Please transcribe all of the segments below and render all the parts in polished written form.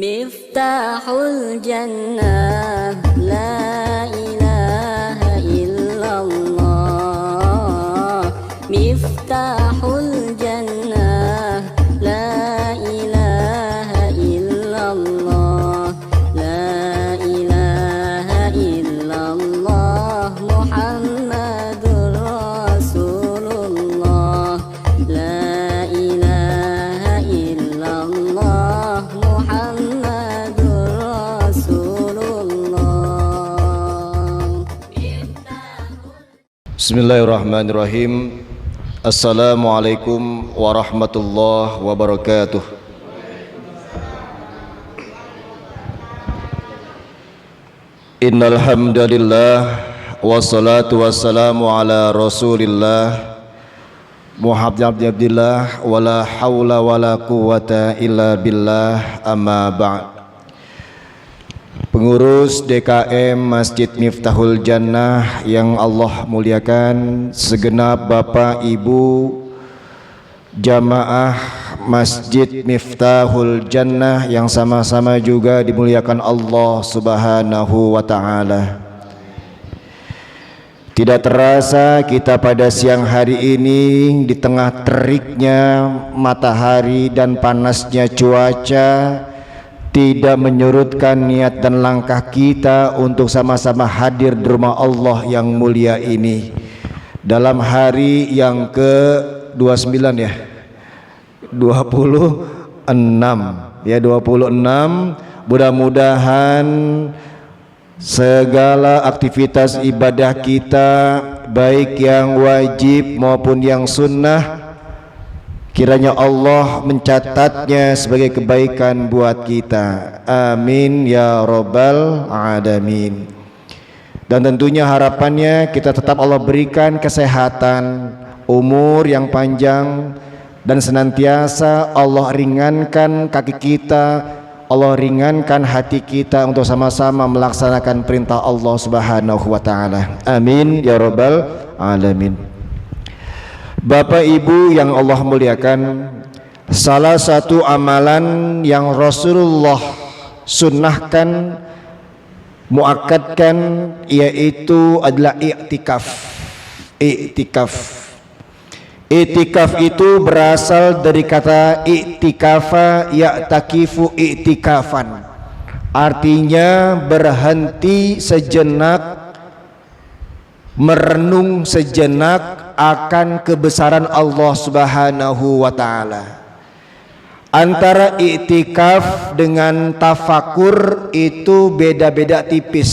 Miftahul Jannah, la ilaha illallah. Miftahul Jannah, la ilaha illallah. La ilaha illallah, Muhammadur Rasulullah. La ilaha illallah, Muhammadur Rasulullah. Bismillahirrahmanirrahim. Assalamualaikum warahmatullahi wabarakatuh. Innal hamdalillah wassalatu wassalamu ala Rasulillah Muhammad bin Abdillah wala haula wala quwata illa billah, amma ba'd. Pengurus DKM Masjid Miftahul Jannah yang Allah muliakan, segenap Bapak Ibu jamaah Masjid Miftahul Jannah yang sama-sama juga dimuliakan Allah Subhanahu wa ta'ala. Tidak terasa kita pada siang hari ini di tengah teriknya matahari dan panasnya cuaca tidak menyurutkan niat dan langkah kita untuk sama-sama hadir di rumah Allah yang mulia ini dalam hari yang ke-29 ya, 26 ya, 26. Mudah-mudahan segala aktivitas ibadah kita, baik yang wajib maupun yang sunnah, kiranya Allah mencatatnya sebagai kebaikan buat kita. Amin ya rabbal alamin. Dan tentunya harapannya kita tetap Allah berikan kesehatan, umur yang panjang, dan senantiasa Allah ringankan kaki kita, Allah ringankan hati kita untuk sama-sama melaksanakan perintah Allah Subhanahu wa ta'ala. Amin ya rabbal alamin. Bapak Ibu yang Allah muliakan, salah satu amalan yang Rasulullah sunnahkan, muakkadkan, yaitu adalah i'tikaf. I'tikaf itu berasal dari kata i'tikafa ya'takifu i'tikafan, artinya berhenti sejenak, merenung sejenak akan kebesaran Allah Subhanahu wa ta'ala. Antara i'tikaf dengan tafakur itu beda-beda tipis.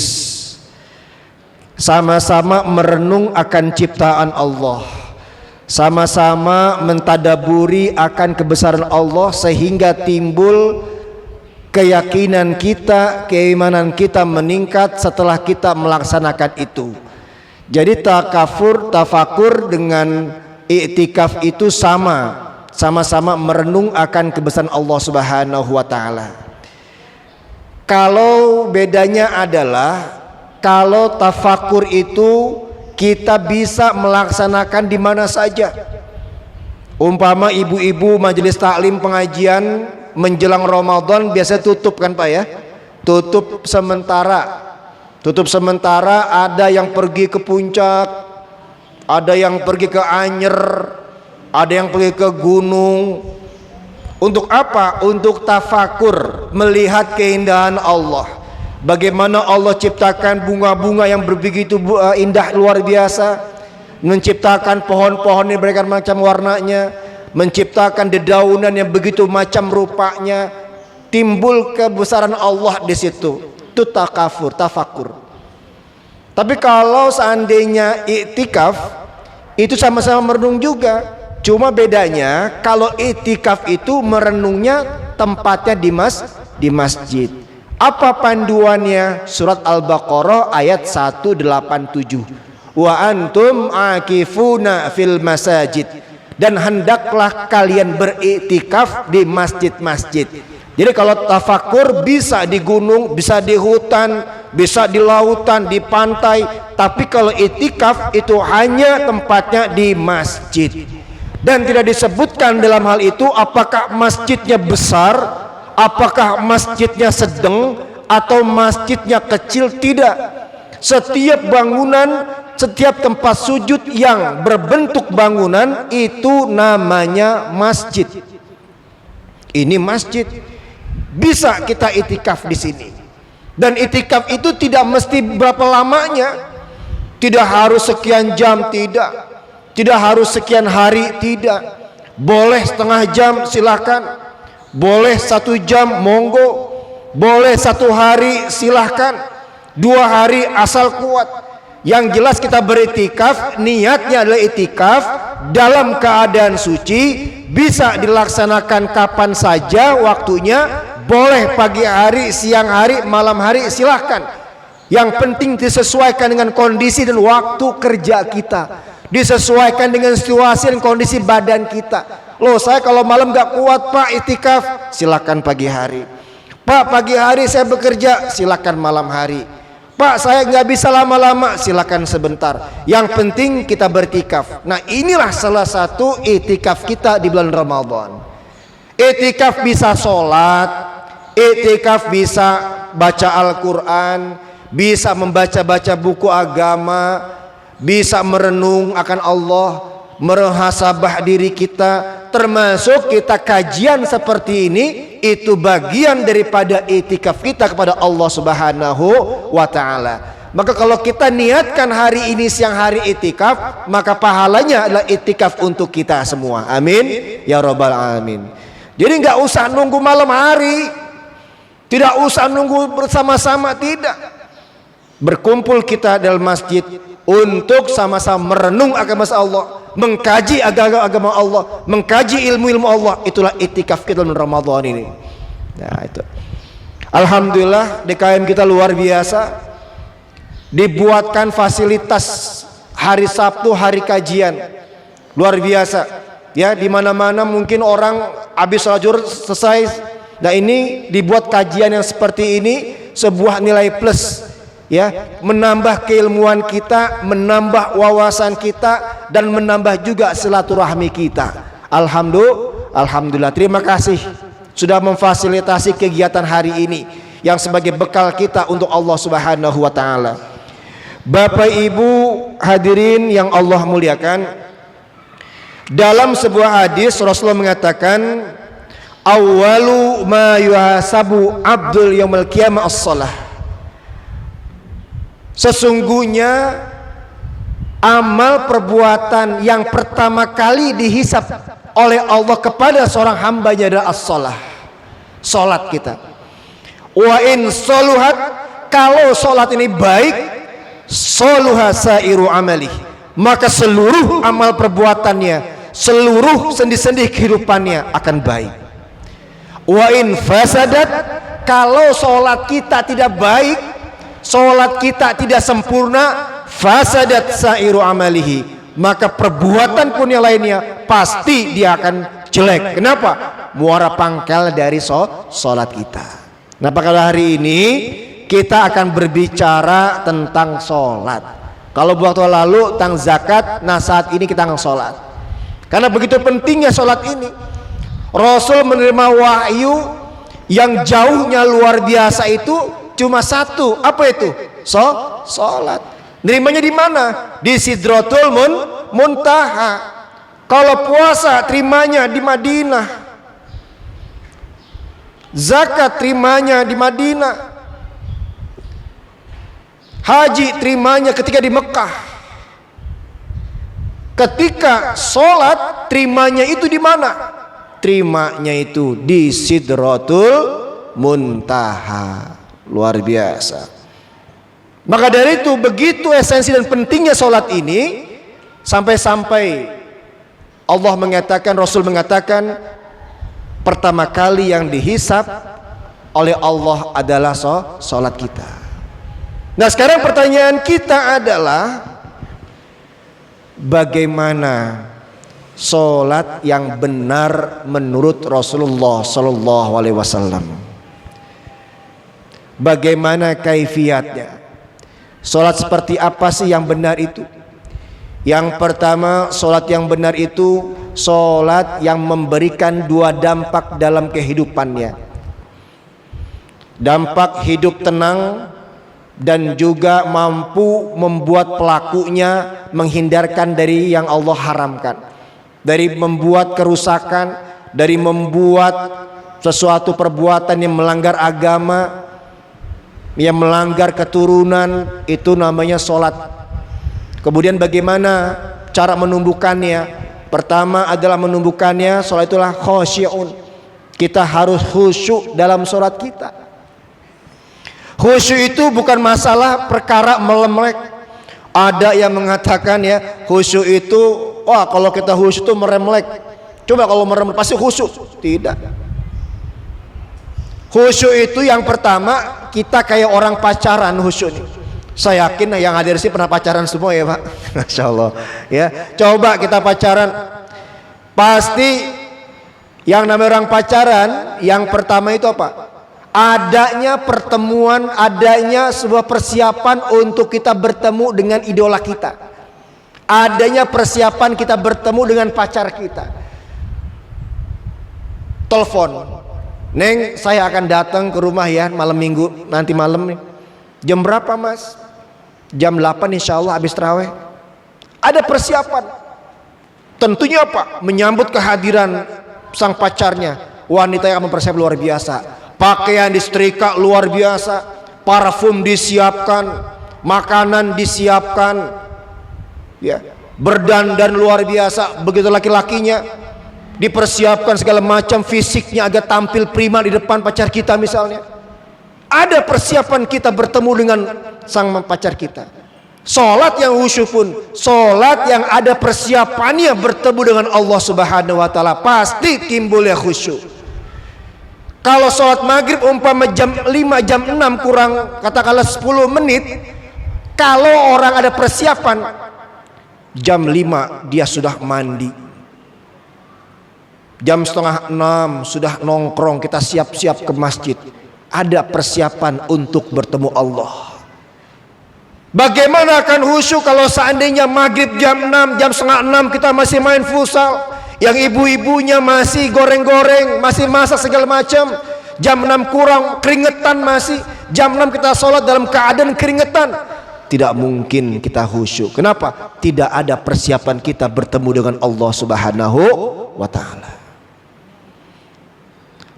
Sama-sama merenung akan ciptaan Allah, sama-sama mentadaburi akan kebesaran Allah, sehingga timbul keyakinan kita, keimanan kita meningkat setelah kita melaksanakan itu. Jadi tafakur dengan i'tikaf itu sama-sama merenung akan kebesaran Allah Subhanahu wa ta'ala. Kalau bedanya adalah, kalau tafakur itu kita bisa melaksanakan di mana saja. Umpama ibu-ibu majelis taklim pengajian menjelang Ramadan biasa tutup kan Pak ya? Tutup sementara. Ada yang pergi ke puncak, ada yang pergi ke Anyer, ada yang pergi ke gunung. Untuk apa? Untuk tafakur, melihat keindahan Allah. Bagaimana Allah ciptakan bunga-bunga yang begitu indah luar biasa, menciptakan pohon-pohon yang berbagai macam warnanya, menciptakan dedaunan yang begitu macam rupanya. Timbul kebesaran Allah di situ. Itu tafakur. Tapi kalau seandainya i'tikaf, itu sama-sama merenung juga. Cuma bedanya kalau i'tikaf itu merenungnya tempatnya di masjid. Apa panduannya? Surat Al-Baqarah ayat 187. Wa antum akifuna fil masajid. Dan hendaklah kalian beriktikaf di masjid-masjid. Jadi kalau tafakur bisa di gunung, bisa di hutan, bisa di lautan, di pantai. Tapi kalau iktikaf itu hanya tempatnya di masjid. Dan tidak disebutkan dalam hal itu apakah masjidnya besar Apakah masjidnya sedang atau masjidnya kecil? Tidak. Setiap bangunan, setiap tempat sujud yang berbentuk bangunan itu namanya masjid. Ini masjid. Bisa kita itikaf di sini. Dan itikaf itu tidak mesti berapa lamanya. Tidak harus sekian jam, tidak. Tidak harus sekian hari, tidak. Boleh setengah jam, silakan. Boleh 1 jam, monggo. Boleh 1 hari, silahkan. 2 hari asal kuat. Yang jelas kita beritikaf, niatnya adalah itikaf dalam keadaan suci. Bisa dilaksanakan kapan saja waktunya. Boleh pagi hari, siang hari, malam hari, silahkan. Yang penting disesuaikan dengan kondisi dan waktu kerja kita, disesuaikan dengan situasi dan kondisi badan kita. Loh, saya kalau malam gak kuat Pak itikaf, silakan pagi hari. Pak, pagi hari saya bekerja, silakan malam hari. Pak, saya nggak bisa lama-lama, silakan sebentar. Yang penting kita bertikaf. Nah, inilah salah satu itikaf kita di bulan Ramadan. Itikaf bisa sholat, itikaf bisa baca Al-Quran, bisa membaca-baca buku agama, bisa merenung akan Allah, merehasabah diri kita. Termasuk kita kajian seperti ini, itu bagian daripada itikaf kita kepada Allah Subhanahu wa ta'ala. Maka kalau kita niatkan hari ini siang hari itikaf, maka pahalanya adalah itikaf untuk kita semua. Amin ya rabbal alamin. Jadi nggak usah nunggu malam hari, tidak usah nunggu bersama-sama, tidak. Berkumpul kita dalam masjid untuk sama-sama merenung agama Allah, mengkaji agama Allah, mengkaji ilmu-ilmu Allah. Itulah itikaf kita dalam Ramadan ini. Nah, itu. Alhamdulillah DKM kita luar biasa. Dibuatkan fasilitas hari Sabtu, hari kajian. Luar biasa. Ya, di mana-mana mungkin orang habis sholat zuhur selesai. Nah, ini dibuat kajian yang seperti ini, sebuah nilai plus. Ya, menambah keilmuan kita, menambah wawasan kita, dan menambah juga silaturahmi kita. Alhamdulillah. Terima kasih sudah memfasilitasi kegiatan hari ini yang sebagai bekal kita untuk Allah Subhanahu wa ta'ala. Bapak Ibu hadirin yang Allah muliakan, dalam sebuah hadis Rasulullah mengatakan, awwalu ma yuhasabu abdul yaumil qiyamah as-shalah. Sesungguhnya amal perbuatan yang pertama kali dihisab oleh Allah kepada seorang hambanya adalah as-shalah, salat kita. Wa in soluhat, kalau salat ini baik, soluha sairu amalih, maka seluruh amal perbuatannya, seluruh sendi-sendi kehidupannya akan baik. Wa in fasadat, kalau salat kita tidak baik, salat kita tidak sempurna, fasadat sairu amalihi, maka perbuatan pun yang lainnya pasti dia akan jelek. Kenapa? Muara pangkal dari salat kita. Nah, pada hari ini kita akan berbicara tentang salat. Kalau waktu lalu tentang zakat, nah saat ini kita akan salat. Karena begitu pentingnya salat ini. Rasul menerima wahyu yang jauhnya luar biasa itu cuma satu. Apa itu? Salat. Nerimanya di mana? Di Sidratul Muntaha. Kalau puasa terimanya di Madinah. Zakat terimanya di Madinah. Haji terimanya ketika di Mekah. Ketika sholat terimanya itu di mana? Terimanya itu di Sidratul Muntaha. Luar biasa. Maka dari itu begitu esensi dan pentingnya sholat ini, sampai-sampai Allah mengatakan, Rasul mengatakan, pertama kali yang dihisab oleh Allah adalah sholat kita. Nah, sekarang pertanyaan kita adalah, bagaimana sholat yang benar menurut Rasulullah Sallallahu Alaihi Wasallam? Bagaimana kaifiatnya? Sholat seperti apa sih yang benar itu? Yang pertama, sholat yang benar itu sholat yang memberikan 2 dampak dalam kehidupannya. dampak hidup tenang, dan juga mampu membuat pelakunya menghindarkan dari yang Allah haramkan, dari membuat kerusakan, dari membuat sesuatu perbuatan yang melanggar agama, yang melanggar keturunan. Itu namanya sholat. Kemudian bagaimana cara menumbuhkannya? Pertama adalah menumbuhkannya, sholat itulah khosyi'un. Kita harus khusyuk dalam sholat kita. Khusyuk itu bukan masalah perkara melemlek. Ada yang mengatakan ya, khusyuk itu, wah kalau kita khusyuk itu meremlek. Coba kalau meremlek pasti khusyuk. Tidak. Khusyuk itu yang pertama, kita kayak orang pacaran khusyuk nih. Saya yakin yang hadir sih pernah pacaran semua ya Pak. Masya Allah ya. Coba kita pacaran, pasti yang namanya orang pacaran, yang pertama itu apa? Adanya pertemuan, adanya sebuah persiapan untuk kita bertemu dengan idola kita. Adanya persiapan kita bertemu dengan pacar kita. Telepon, Neng saya akan datang ke rumah ya malam minggu, nanti malam nih. Jam berapa Mas? Jam 8 insya Allah habis terawih. Ada persiapan. Tentunya apa? Menyambut kehadiran sang pacarnya. Wanita yang mempersiapkan luar biasa. Pakaian disetrika luar biasa. Parfum disiapkan. Makanan disiapkan. Ya, berdandan luar biasa. Begitu laki-lakinya dipersiapkan segala macam, fisiknya agak tampil prima di depan pacar kita misalnya. Ada persiapan kita bertemu dengan sang pacar kita. Salat yang khusyuk pun, salat yang ada persiapannya bertemu dengan Allah Subhanahu wa taala, pasti timbulnya khusyuk. Kalau salat maghrib umpama jam 5, jam 6 kurang katakanlah 10 menit, kalau orang ada persiapan jam 5 dia sudah mandi, jam setengah 6 sudah nongkrong, kita siap-siap ke masjid. Ada persiapan untuk bertemu Allah. Bagaimana akan khusyuk kalau seandainya maghrib jam 6, jam setengah 6 kita masih main futsal, yang ibu-ibunya masih goreng-goreng, masih masak segala macam, jam 6 kurang keringetan, masih jam 6 kita sholat dalam keadaan keringetan. Tidak mungkin kita khusyuk. Kenapa? Tidak ada persiapan kita bertemu dengan Allah Subhanahu wa taala.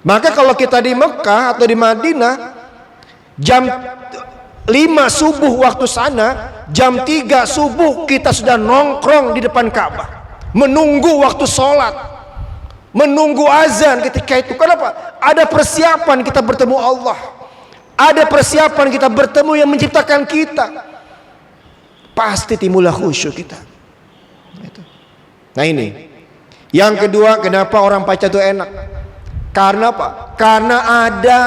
Maka kalau kita di Mekah atau di Madinah, jam 5 subuh waktu sana, jam 3 subuh kita sudah nongkrong di depan Ka'bah, menunggu waktu sholat, menunggu azan ketika itu. Kenapa? Ada persiapan kita bertemu Allah, ada persiapan kita bertemu yang menciptakan kita. Pasti timbullah khusyuk kita. Nah ini yang kedua, kenapa orang pacar itu enak? Karena apa? Karena ada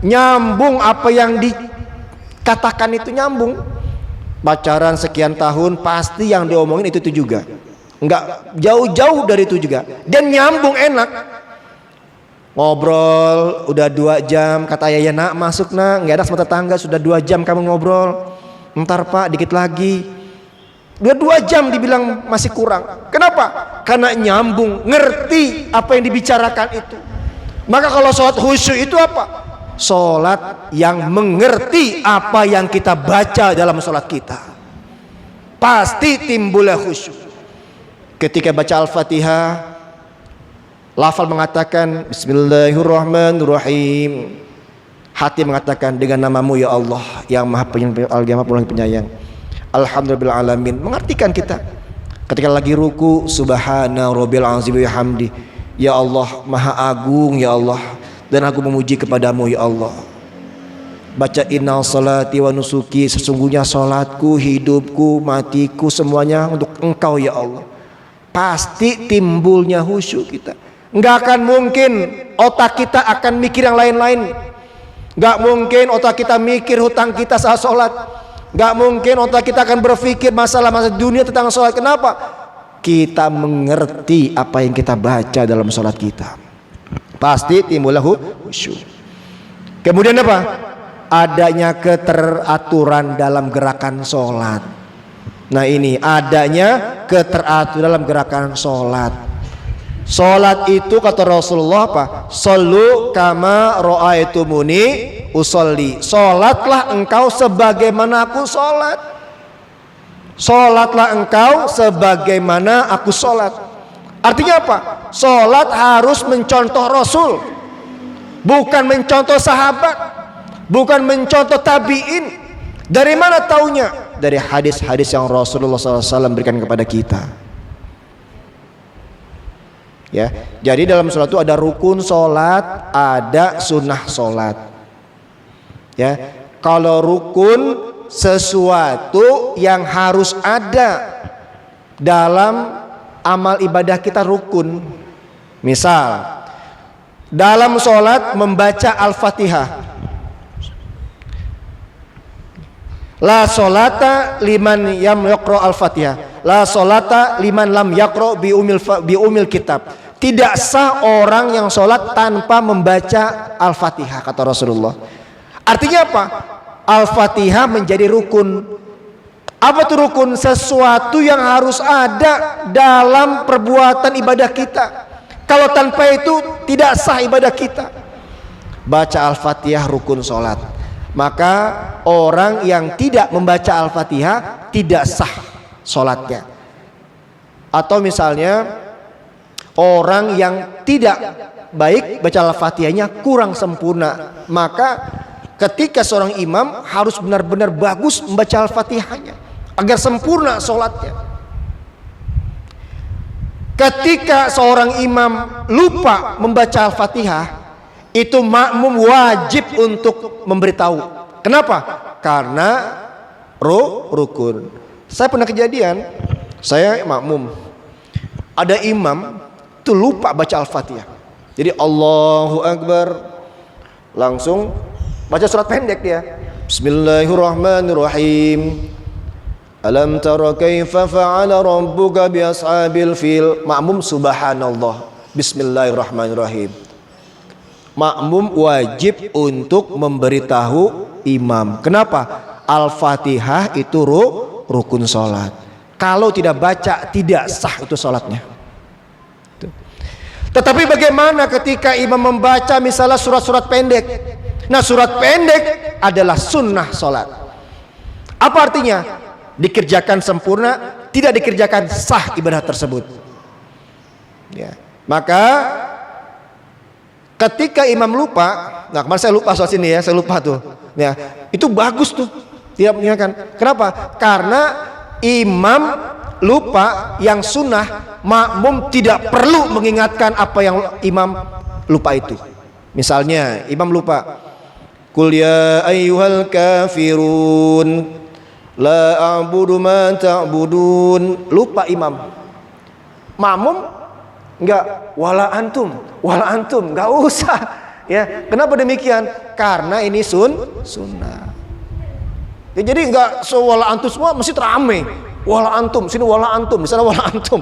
nyambung, apa yang dikatakan itu nyambung. Pacaran sekian tahun pasti yang diomongin itu juga, enggak jauh-jauh dari itu juga, dan nyambung, enak. Ngobrol udah 2 jam, kata ayah, nak masuk nak, nggak ada sama tetangga, sudah 2 jam kamu ngobrol. Ntar Pak dikit lagi. Udah 2 jam dibilang masih kurang. Kenapa? Karena nyambung, ngerti apa yang dibicarakan itu. Maka kalau sholat khusyuk itu apa? Sholat yang mengerti apa yang kita baca dalam sholat kita. Pasti timbulnya khusyuk. Ketika baca Al-Fatihah, lafal mengatakan Bismillahirrahmanirrahim. Hati mengatakan dengan namamu ya Allah yang maha penyayang. Alhamdulillah alamin. Mengartikan kita ketika lagi ruku, subhana rabbil azim wa hamdi, ya Allah maha agung ya Allah, dan aku memuji kepadamu ya Allah. Baca innal salati wa nusuki, sesungguhnya salatku, hidupku, matiku semuanya untuk engkau ya Allah. Pasti timbulnya khusyuk kita. Enggak akan mungkin otak kita akan mikir yang lain-lain. Enggak mungkin otak kita mikir hutang kita saat sholat. Gak mungkin otak kita akan berpikir masalah dunia tentang sholat. Kenapa? Kita mengerti apa yang kita baca dalam sholat kita. Pasti timbullah khusyuk. Kemudian apa? Adanya keteraturan dalam gerakan sholat. Nah ini adanya keteraturan dalam gerakan sholat. Salat itu kata Rasulullah apa? Sallu kama ra'aitumuni usolli. Salatlah engkau sebagaimana aku salat. Salatlah engkau sebagaimana aku salat. Artinya apa? Salat harus mencontoh Rasul, bukan mencontoh sahabat, bukan mencontoh tabi'in. Dari mana taunya? Dari hadis-hadis yang Rasulullah SAW berikan kepada kita. Ya, jadi dalam sholat itu ada rukun sholat, ada sunnah sholat. Ya, kalau rukun sesuatu yang harus ada dalam amal ibadah kita rukun. Misal dalam sholat membaca Al-Fatihah. La sholata liman yam yaqra al-Fatihah. La sholata liman lam yaqra bi umil kitab. Tidak sah orang yang sholat tanpa membaca Al-Fatihah, kata Rasulullah. Artinya apa? Al-Fatihah menjadi rukun. Apa itu rukun? Sesuatu yang harus ada dalam perbuatan ibadah kita. Kalau tanpa itu tidak sah ibadah kita. Baca Al-Fatihah rukun sholat. Maka orang yang tidak membaca Al-Fatihah tidak sah sholatnya. Atau misalnya orang yang tidak baik baca Al-Fatihahnya kurang sempurna, maka ketika seorang imam harus benar-benar bagus membaca Al-Fatihahnya agar sempurna sholatnya. Ketika seorang imam lupa membaca Al-Fatihah, itu makmum wajib untuk memberitahu. Kenapa? Karena rukun. Saya pernah kejadian, saya makmum, ada imam itu lupa baca Al-Fatihah. Jadi Allahu Akbar, langsung baca surat pendek dia. Bismillahirrahmanirrahim. Alam tara kaifa fa'ala rabbuka bi ashabil fil. Makmum subhanallah. Bismillahirrahmanirrahim. Makmum wajib untuk memberitahu imam. Kenapa? Al-Fatihah itu rukun sholat. Kalau tidak baca tidak sah itu sholatnya. Tetapi bagaimana ketika imam membaca misalnya surat-surat pendek? Nah, surat pendek adalah sunnah sholat. Apa artinya? Dikerjakan sempurna, tidak dikerjakan sah ibadah tersebut. Ya. Maka ketika imam lupa, nah kemarin saya lupa soal sini ya, saya lupa tuh. Ya, itu bagus tuh. Tidak mengingatkan. Kenapa? Karena imam lupa yang sunnah, makmum tidak perlu mengingatkan apa yang imam lupa itu. Misalnya imam lupa, Qul ya ayyuhal kafirun la a'budu ma ta'budun. Lupa imam. Makmum enggak, wala antum, enggak usah. Ya, kenapa demikian? Karena ini sunnah. Ya, jadi enggak wala antum semua mesti teramai. Wala antum, sini wala antum, di sana wala antum,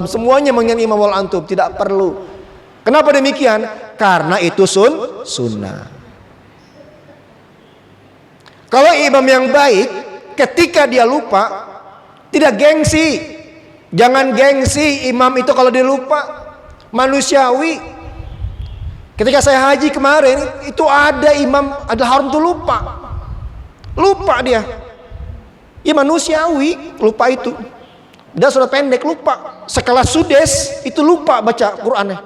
semuanya mengingat imam wala antum, tidak perlu. Kenapa demikian? Karena itu sunnah. Kalau imam yang baik, ketika dia lupa, tidak gengsi. Jangan gengsi imam itu kalau dia lupa, manusiawi. Ketika saya haji kemarin, itu ada imam, ada haram tuh lupa dia. Ya manusiawi, lupa itu. Dan surat pendek lupa. Sekelas Sudes itu lupa baca Qur'annya.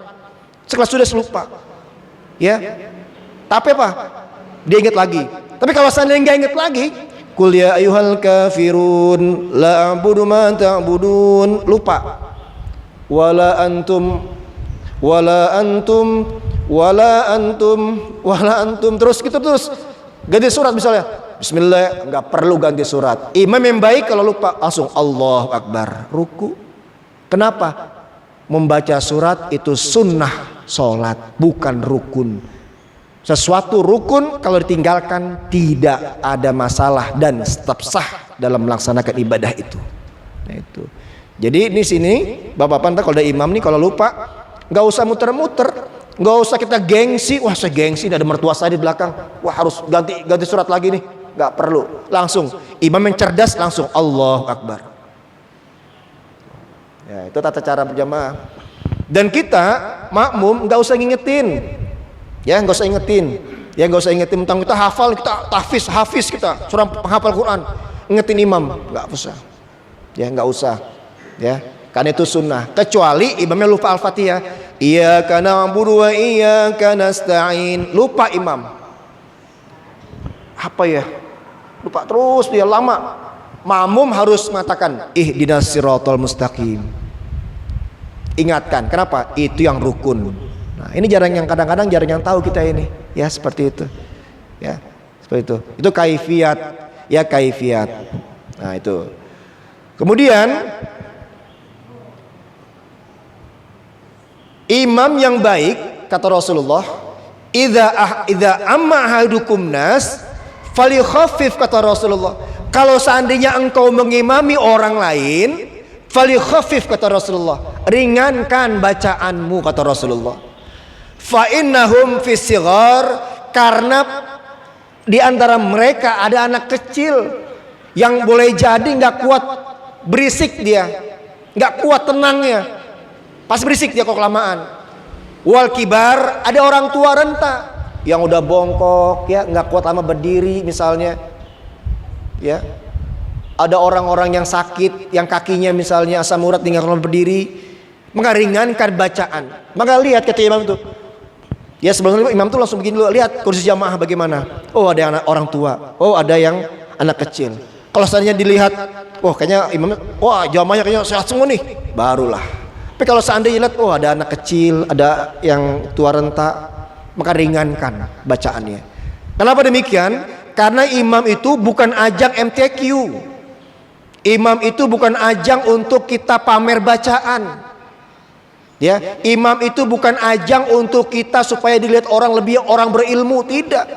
Sekelas Sudes lupa. Ya. Tapi apa? Dia ingat lagi. Tapi kalau seandainya nggak ingat lagi, Qul ya ayyuhal kafirun la a'budu ma ta'budun, lupa. Wala antum terus gitu terus. Ganti surat misalnya. Bismillah, nggak perlu ganti surat. Imam yang baik kalau lupa langsung Allahu Akbar, ruku. Kenapa? Membaca surat itu sunnah sholat, bukan rukun. Sesuatu rukun kalau ditinggalkan tidak ada masalah dan tetap sah dalam melaksanakan ibadah itu. Nah, itu. Jadi di sini bapak-bapak kalau ada imam nih kalau lupa nggak usah muter-muter, nggak usah kita gengsi. Wah saya gengsi, ada mertua saya di belakang. Wah harus ganti surat lagi nih. Nggak perlu, langsung imam yang cerdas langsung Allahu Akbar. Ya, itu tata cara berjamaah. Dan kita makmum nggak usah ngingetin, ya nggak usah ingetin, ya nggak usah ingetin tentang kita hafal, kita hafiz kita, seorang penghafal Quran, ingetin imam, nggak usah, ya nggak usah, ya, karena itu sunnah. Kecuali imamnya lupa al-fatihah, iyyaka na'budu wa iyyaka nasta'in, lupa imam, apa ya, lupa terus dia lama. Makmum harus mengatakan ihdinas siratal mustaqim, ingatkan. Kenapa? Itu yang rukun. Nah, ini kadang-kadang jarang yang tahu kita ini, ya seperti itu, ya seperti itu. Itu kaifiat, ya kaifiat. Nah itu. Kemudian imam yang baik, kata Rasulullah, idza amma ahadukum nas falyukhaffif, kata Rasulullah. Kalau seandainya engkau mengimami orang lain, falyukhaffif, kata Rasulullah, ringankan bacaanmu, kata Rasulullah. Fa innahum fi sighar, karena di antara mereka ada anak kecil yang boleh jadi nggak kuat berisik, dia nggak kuat tenangnya, pas berisik dia kok kelamaan. Wal kibar, ada orang tua renta yang udah bongkok, ya nggak kuat lama berdiri misalnya, ya. Ada orang-orang yang sakit, yang kakinya misalnya asam urat tinggal lama berdiri, maka ringankan bacaan. Maka lihat kata imam itu, ya sebelum imam tuh langsung begini dulu, lihat kursi jamaah bagaimana. Oh ada anak orang tua, oh ada yang anak kecil. Kalau seandainya dilihat, oh kayaknya imamnya, wah jamaahnya kayaknya sehat semua nih, barulah. Tapi kalau seandainya lihat, oh ada anak kecil, ada yang tua renta, maka ringankan bacaannya. Kenapa demikian? Karena imam itu bukan ajang MTQ. Imam itu bukan ajang untuk kita pamer bacaan. Ya, imam itu bukan ajang untuk kita supaya dilihat orang lebih orang berilmu, tidak.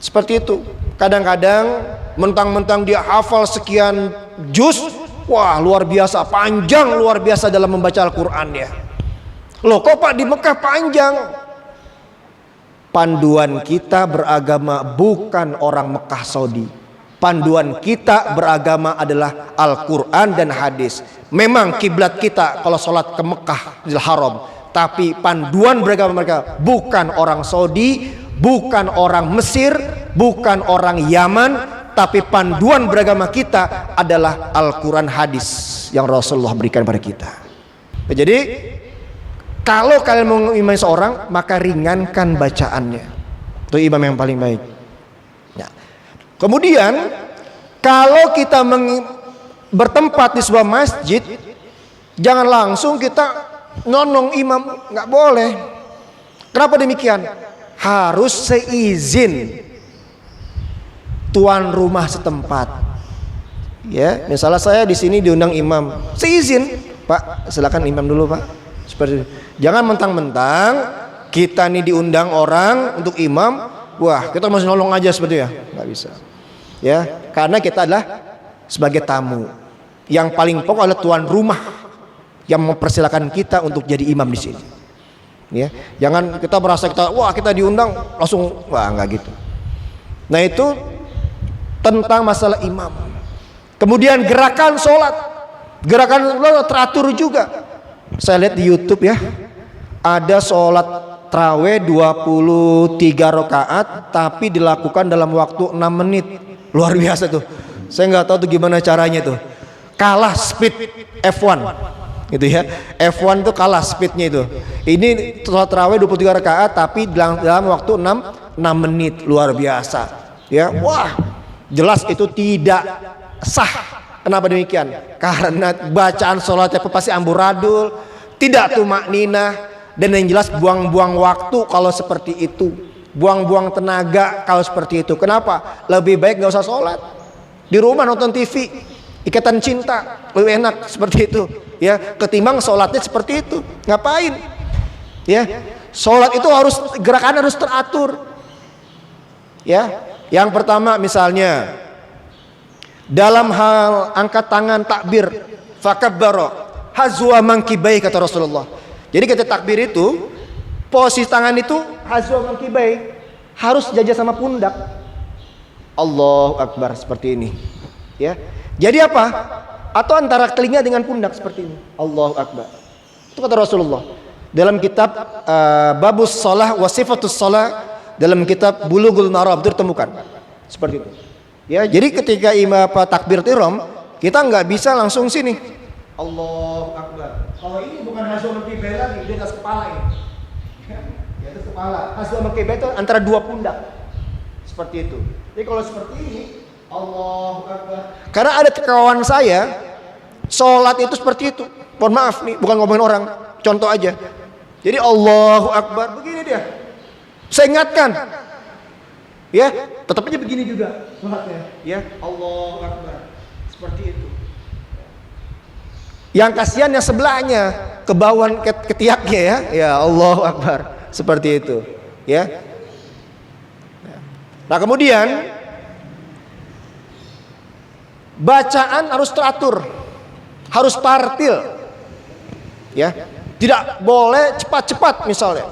Seperti itu. Kadang-kadang mentang-mentang dia hafal sekian juz, wah luar biasa, panjang luar biasa dalam membaca Al-Qur'an ya. Loh kok Pak di Mekah panjang? Panduan kita beragama bukan orang Mekah Saudi. Panduan kita beragama adalah Al-Quran dan hadis. Memang kiblat kita kalau sholat ke Mekah Masjidil Haram, tapi panduan beragama mereka bukan orang Saudi, bukan orang Mesir, bukan orang Yaman, tapi panduan beragama kita adalah Al-Quran hadis yang Rasulullah berikan pada kita. Jadi kalau kalian mau mengimami seorang, maka ringankan bacaannya. Itu imam yang paling baik. Nah, kemudian kalau kita bertempat di sebuah masjid, jangan langsung kita nonong imam, nggak boleh. Kenapa demikian? Harus seizin tuan rumah setempat. Ya, misalnya saya di sini diundang imam, seizin, Pak, silakan imam dulu Pak. Seperti itu. Jangan mentang-mentang kita nih diundang orang untuk imam, wah kita masih nolong aja seperti ya, nggak bisa. Ya, karena kita adalah sebagai tamu. Yang paling pokok adalah tuan rumah yang mempersilakan kita untuk jadi imam di sini. Ya, jangan kita merasa wah kita diundang langsung, wah nggak gitu. Nah itu tentang masalah imam. Kemudian gerakan sholat, gerakan teratur juga. Saya lihat di YouTube ya, ada sholat tarawih 23 rakaat tapi dilakukan dalam waktu 6 menit. Luar biasa tuh. Saya nggak tahu tuh gimana caranya tuh. Kalah speed F1 gitu ya. F1 tuh kalah speednya itu. Ini sholat tarawih 23 rakaat tapi dalam waktu 6 menit. Luar biasa. Ya, wah, jelas itu tidak sah. Kenapa demikian? Karena bacaan sholatnya pasti amburadul, tidak tumak ninah, dan yang jelas buang-buang waktu kalau seperti itu, buang-buang tenaga kalau seperti itu. Kenapa? Lebih baik nggak usah sholat, di rumah nonton TV, Ikatan Cinta, lebih enak seperti itu. Ya, ketimbang sholatnya seperti itu. Ngapain? Ya, sholat itu harus gerakan harus teratur. Ya, yang pertama misalnya dalam hal angkat tangan takbir, fakabbara hazwa mankibai, kata Rasulullah. Jadi ketika takbir itu posisi tangan itu hazwa mankibai, harus jajar sama pundak. Allahu Akbar seperti ini. Ya. Jadi apa? Atau antara telinga dengan pundak seperti ini. Allahu Akbar. Itu kata Rasulullah. Dalam kitab Babus Shalah wa Sifatus Shalah, dalam kitab Bulughul Maram itu ditemukan. Seperti itu. Ya, jadi ketika imam takbir ihram, kita nggak bisa langsung sini. Allahu Akbar. Kalau ini bukan hazwa al-qiblah lagi, di atas kepala ini. Ya, di atas kepala. Hazwa al-qiblah itu antara dua pundak. Seperti itu. Jadi kalau seperti ini, Allahu Akbar. Karena ada kawan saya, sholat itu seperti itu. Mohon maaf nih, bukan ngomongin orang, contoh aja. Jadi Allahu Akbar, begini dia. Saya ingatkan, ya, tetap aja begini juga sholatnya, ya, Allahu Akbar, seperti itu. Yang kasihan yang sebelahnya, kebauan ketiaknya, ya Allahu Akbar, seperti itu, ya. Nah kemudian bacaan harus teratur, harus tartil, ya, tidak boleh cepat-cepat misalnya.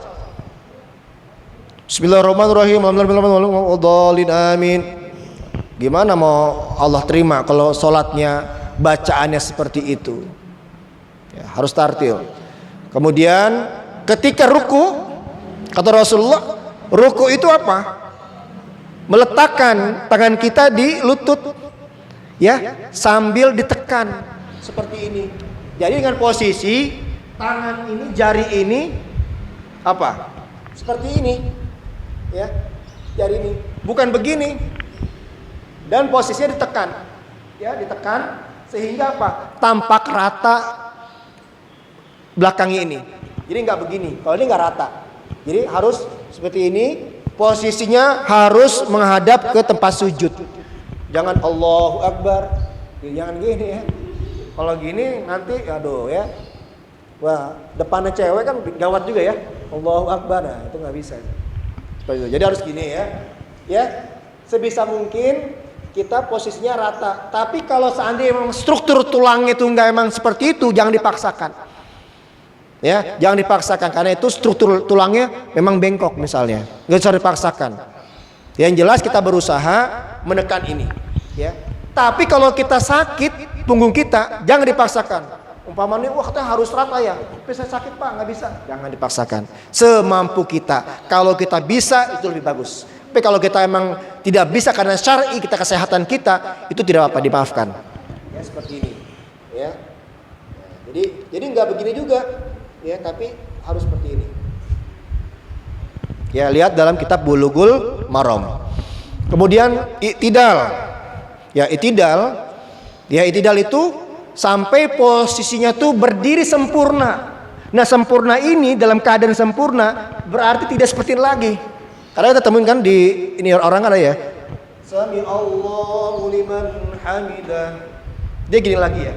Bismillahirrahmanirrahim. Amin. Gimana mau Allah terima kalau sholatnya bacaannya seperti itu? Ya, harus tartil. Kemudian ketika ruku, kata Rasulullah, ruku itu apa? Meletakkan tangan kita di lutut, ya, sambil ditekan seperti ini. Jadi dengan posisi tangan ini, jari ini apa? Seperti ini, ya, jari ini, bukan begini. Dan posisinya ditekan, ya, ditekan sehingga apa? Tampak rata belakangnya ini. Jadi nggak begini. Kalau ini nggak rata. Jadi harus seperti ini. Posisinya harus menghadap ke tempat sujud. Jangan Allahu Akbar. Jangan gini ya. Kalau gini nanti aduh ya. Wah, depannya cewek kan gawat juga ya. Allahu Akbar. Nah, itu nggak bisa. Seperti itu. Jadi harus gini ya. Ya, sebisa mungkin kita posisinya rata. Tapi kalau seandainya memang struktur tulangnya itu nggak emang seperti itu, jangan dipaksakan. Ya, jangan dipaksakan karena itu struktur tulangnya memang bengkok misalnya. Nggak usah dipaksakan. Yang jelas kita berusaha menekan ini, ya. Tapi kalau kita sakit punggung kita, jangan dipaksakan. Umpamanya wah kita harus rata ya. Tapi saya sakit Pak, nggak bisa. Jangan dipaksakan. Semampu kita. Kalau kita bisa itu lebih bagus. Tapi kalau kita emang tidak bisa karena syar'i kita kesehatan kita, itu tidak apa dimaafkan. Ya seperti ini. Ya. Jadi nggak begini juga. Ya, tapi harus seperti ini. Ya, lihat dalam kitab Bulughul Maram. Kemudian i'tidal. Ya, i'tidal. Ya, i'tidal itu sampai posisinya tuh berdiri sempurna. Nah, sempurna ini dalam keadaan sempurna berarti tidak seperti lagi. Karena kita temuin kan di ini orang ada ya. Sami Allahu liman hamidah. Dia gini lagi ya.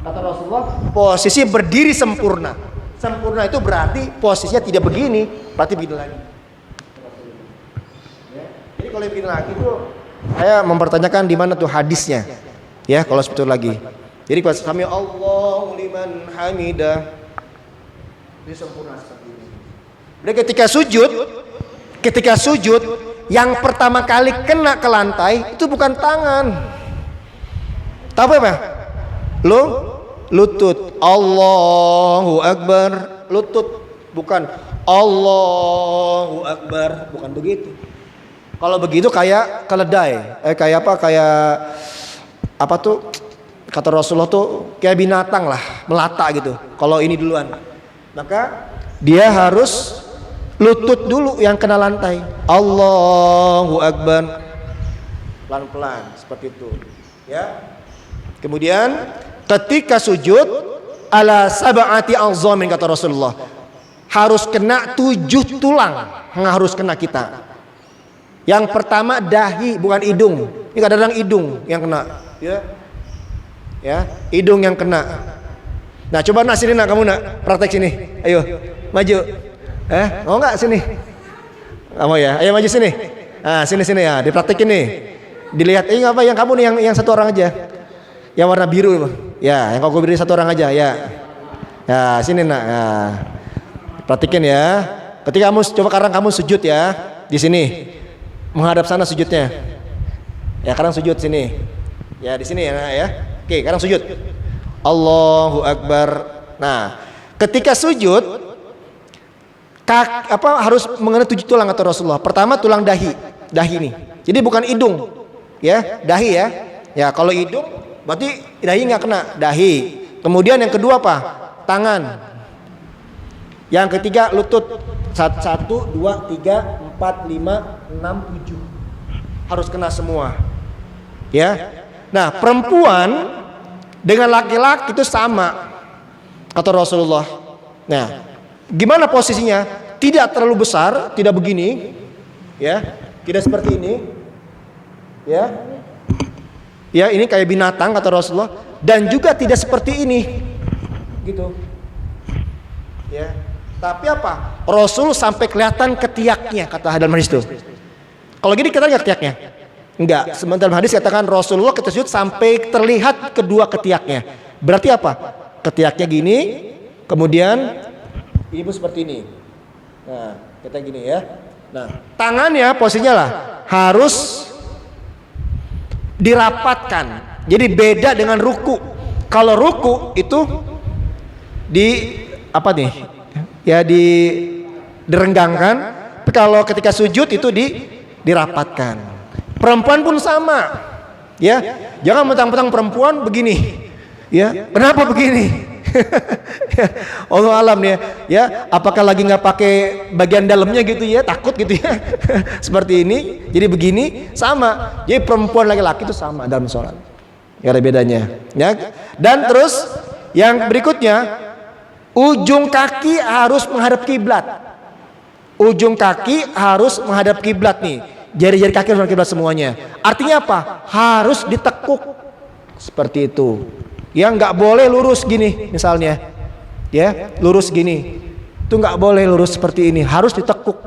Kata Rasulullah, posisi berdiri sempurna. Sempurna itu berarti posisinya tidak begini, berarti begini lagi. Ya. Jadi kalau begini lagi itu saya mempertanyakan di mana tuh hadisnya. Ya, kalau seperti itu lagi. Jadi pas kami Allahu liman hamidah, ini sempurna seperti ini. Jadi ketika sujud, yang pertama kali kena ke lantai itu bukan tangan. Tahu apa? Lutut. Allahu Akbar. Lutut, bukan Allahu Akbar, bukan begitu. Kalau begitu kayak keledai, kayak apa tuh? Kata Rasulullah tuh kayak binatang lah, melata gitu. Kalau ini duluan, maka dia harus lutut dulu yang kena lantai. Allahu Akbar. Pelan-pelan seperti itu. Ya. Kemudian ketika sujud ala sab'ati azamin kata Rasulullah, harus kena 7 tulang yang harus kena kita. Yang pertama dahi, bukan hidung. Ini kadang-kadang hidung yang kena, ya. Ya, hidung yang kena. Nah, coba nak sini nak kamu nak praktek sini. Ayo, maju. Mau nggak sini? Kamu ya. Ayo maju sini. Nah, sini ya, dipraktekin nih. Dilihat, apa yang kamu nih yang satu orang aja. Yang warna biru, ya, yang kau beri satu orang aja, ya. Ya, sini nak. Ya. Praktekin ya. Ketika kamu coba sekarang kamu sujud ya, di sini. Menghadap sana sujudnya. Ya, sekarang sujud sini. Ya, di sini ya, ya. Oke, sekarang sujud. Allahu Akbar. Nah, ketika sujud harus mengenai 7 tulang kata Rasulullah. Pertama tulang dahi ini. Jadi bukan hidung, ya, dahi ya. Ya kalau hidung berarti dahi nggak kena, dahi. Kemudian yang kedua apa? Tangan. Yang ketiga lutut. 1, 2, 3, 4, 5, 6, 7. Harus kena semua. Ya. Nah perempuan dengan laki-laki itu sama kata Rasulullah. Nah, gimana posisinya? Tidak terlalu besar, tidak begini, ya, tidak seperti ini, ya, ya ini kayak binatang kata Rasulullah, dan juga tidak seperti ini, gitu, ya. Tapi apa? Rasul sampai kelihatan ketiaknya kata dalam hadis itu. Kalau gini kita nggak ketiaknya, enggak. Sementara hadis katakan Rasulullah ketika sujud sampai terlihat kedua ketiaknya. Berarti apa? Ketiaknya gini, kemudian ibu seperti ini. Nah, kita gini ya. Nah, tangannya posisinya lah harus dirapatkan. Jadi beda dengan ruku. Kalau ruku itu di apa nih? Ya direnggangkan. Tapi kalau ketika sujud itu dirapatkan. Perempuan pun sama. Ya, jangan mentang-mentang perempuan begini. Ya, kenapa begini? Allah alam ya, apakah lagi nggak pakai bagian dalamnya gitu ya, takut gitu ya. Seperti ini, jadi begini sama. Jadi perempuan laki-laki itu sama dalam sholat, nggak ada bedanya. Ya, dan terus yang berikutnya, ujung kaki harus menghadap kiblat. Ujung kaki harus menghadap kiblat nih. Jari-jari kaki harus menghadap kiblat semuanya. Artinya apa? Harus ditekuk seperti itu. Ya nggak boleh lurus gini misalnya, ya lurus gini, itu nggak boleh lurus seperti ini, harus ditekuk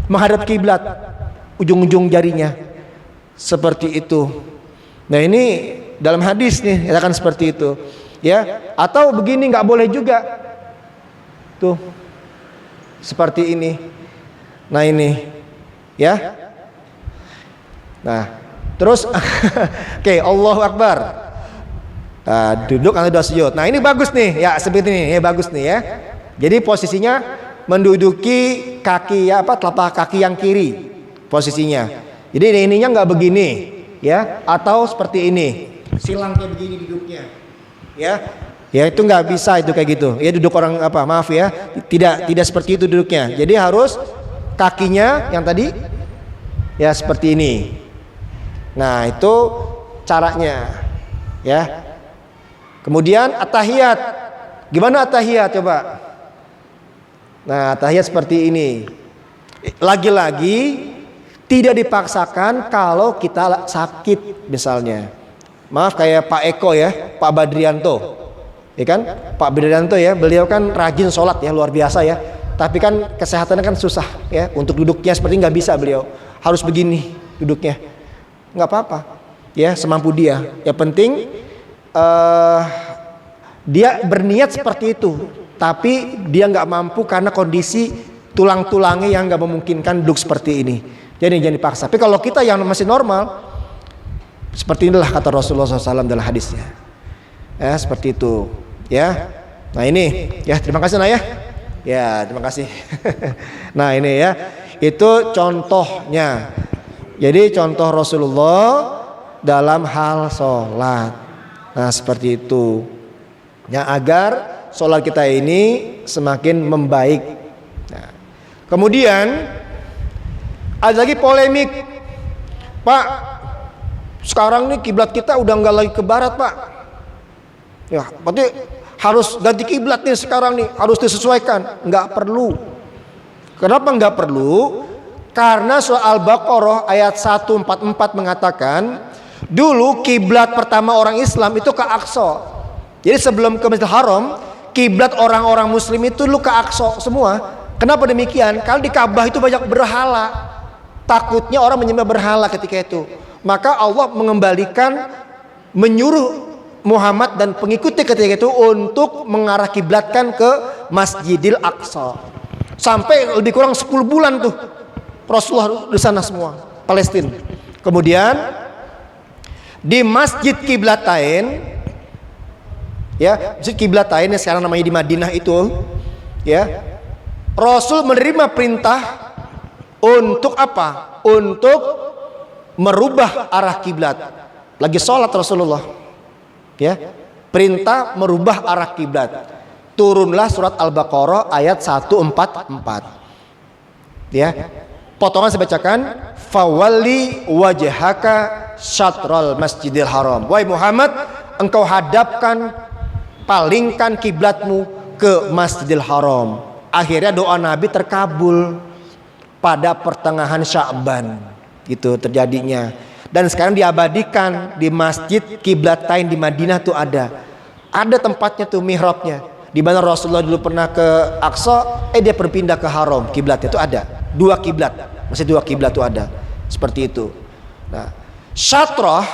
menghadap kiblat, ujung-ujung jarinya seperti itu. Nah ini dalam hadis nih katakan seperti itu, ya. Atau begini nggak boleh juga, tuh seperti ini. Nah ini, ya. Nah terus, oke, Allahu Akbar. Duduk atau doa sujud. Nah ini bagus nih, ya seperti ini, ya bagus nih ya. Jadi posisinya menduduki kaki ya telapak kaki yang kiri posisinya. Jadi ininya nggak begini, ya, atau seperti ini, silang kayak begini duduknya, ya. Ya itu nggak bisa itu kayak gitu. Ya duduk orang maaf ya, tidak seperti itu duduknya. Jadi harus kakinya yang tadi, ya seperti ini. Nah itu caranya, ya. Kemudian at-tahiyat. Gimana at-tahiyat coba? Nah, at-tahiyat seperti ini. Lagi-lagi tidak dipaksakan kalau kita sakit misalnya. Maaf kayak Pak Eko ya, Pak Badrianto. Ya kan? Pak Badrianto ya, beliau kan rajin sholat ya, luar biasa ya. Tapi kan kesehatannya kan susah ya. Untuk duduknya seperti nggak bisa beliau. Harus begini duduknya. Nggak apa-apa. Ya, semampu dia. Yang penting dia berniat seperti itu, tapi dia nggak mampu karena kondisi tulang-tulangnya yang nggak memungkinkan duduk seperti ini. Jadi jangan dipaksa. Tapi kalau kita yang masih normal, seperti inilah kata Rasulullah SAW dalam hadisnya. Ya seperti itu. Ya. Nah ini, ya terima kasih Naya. Ya terima kasih. Nah ini ya, itu contohnya. Jadi contoh Rasulullah dalam hal sholat. Nah seperti itu ya, agar sholat kita ini semakin membaik. Nah, kemudian ada lagi polemik, Pak, sekarang nih kiblat kita udah nggak lagi ke barat Pak. Ya berarti harus ganti kiblat nih sekarang nih, harus disesuaikan. Nggak perlu. Kenapa nggak perlu? Karena surah Al-Baqarah ayat 144 mengatakan, dulu kiblat pertama orang Islam itu ke Aqsa. Jadi sebelum ke Masjidil Haram, kiblat orang-orang Muslim itu dulu ke Aqsa semua. Kenapa demikian? Karena di Ka'bah itu banyak berhala. Takutnya orang menyembah berhala ketika itu. Maka Allah mengembalikan, menyuruh Muhammad dan pengikutnya ketika itu untuk mengarah kiblatkan ke Masjidil Aqsa. Sampai lebih kurang 10 bulan tuh Rasulullah di sana semua, Palestina. Kemudian di Masjid Qiblatain, ya Masjid Qiblatain yang sekarang namanya di Madinah itu, ya, Rasul menerima perintah untuk apa? Untuk merubah arah kiblat. Lagi sholat Rasulullah, ya, perintah merubah arah kiblat. Turunlah surat Al-Baqarah ayat 144. Ya, potongan saya bacakan. Fawalli wajhaka syatral masjidil haram. Wahai Muhammad, engkau hadapkan, palingkan kiblatmu ke Masjidil Haram. Akhirnya doa Nabi terkabul pada pertengahan Sya'ban, gitu terjadinya. Dan sekarang diabadikan di Masjid Qiblatain di Madinah tuh ada tempatnya tuh, mihrabnya, di mana Rasulullah dulu pernah ke Aqsa, dia berpindah ke Haram. Kiblatnya itu ada dua kiblat, masih dua kiblat tuh ada, seperti itu. Nah, syatrah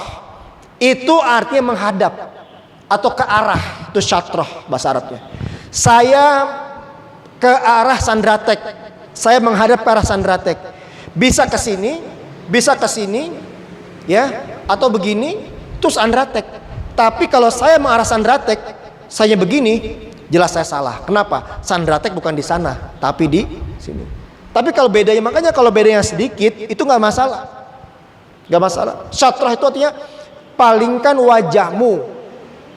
itu artinya menghadap atau ke arah, itu syatrah bahasa Arabnya. Saya ke arah Sandratek, saya menghadap ke arah Sandratek, bisa ke sini, bisa ke sini, ya, atau begini, terus Sandratek. Tapi kalau saya mengarah Sandratek, saya begini, jelas saya salah. Kenapa? Sandratek bukan di sana, tapi di sini. Tapi kalau bedanya, makanya kalau bedanya sedikit, itu nggak masalah, nggak masalah. Syatrah itu artinya palingkan wajahmu,